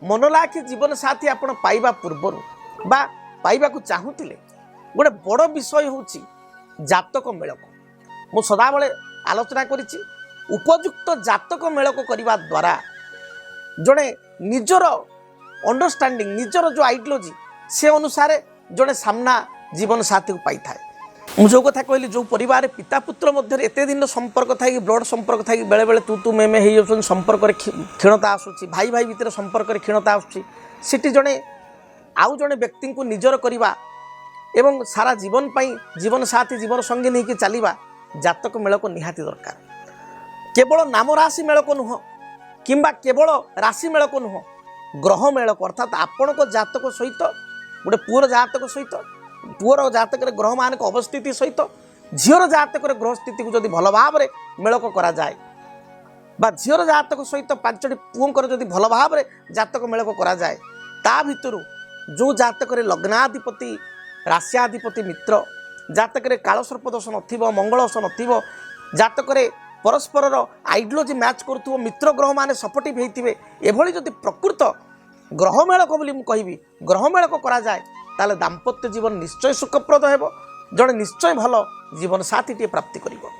मनलाखी जीवन साथी आपण पाइबा पूर्वर बा पाइबा को चाहूतिले गोटे बड़ विषय हूँ जातक मेलक मु सदा बेले आलोचना करिछि उपयुक्त जातक मेलक करने द्वारा जड़े निजर अंडरस्टैंडिंग निजर जो आइडियोलॉजी से अनुसार जड़े सामना जीवन साथी को पाई थाए मुझे जो कथा कहली जो परिवार पिता पुत्र मध्य एत दिन संपर्क थी ब्लड संपर्क थी बेले बेले तू मे मे हो संपर्क क्षीणता आसूँ भाई भाई भितर संपर्क क्षीणता आसूँ जड़े आउ जड़े व्यक्ति को निजर करवा एवं सारा जीवन पाई जीवन साथी जीवन संगी नहीं कि चलवा जातक मेलक निहाती दरकार केवल नाम राशि मेलक नुह किंबा केवल राशि मेलक नुह ग्रह मेलक अर्थात आपण को जातक सहित गोटे पुअर जातक सहित पुअर जातक ग्रह मान अवस्थिति सहित झीर जातक ग्रह स्थिति को जदि भल भाव मेलक करा जाए बा झीर जातक सहित पांचटी पुओंकर जदि भल भाव जातक मेलक करा जाए ता भितरु जो जातक लग्नाधिपति राश्याधिपति मित्र जातक कालसर्प दोष नथिबो मंगल दोष नथिबो जातक परस्पर आइडियोलॉजी मैच करुथुबो मित्र ग्रह माने सपोर्टिव हेतिबे एभली जदि प्रकृत ग्रह मेलक बोली मु कहिबी ग्रह मेलक करा जाए ताले दाम्पत्य जीवन निश्चय सुखप्रद हेबो जड़े निश्चय भल जीवन साथी प्राप्ति करिवो।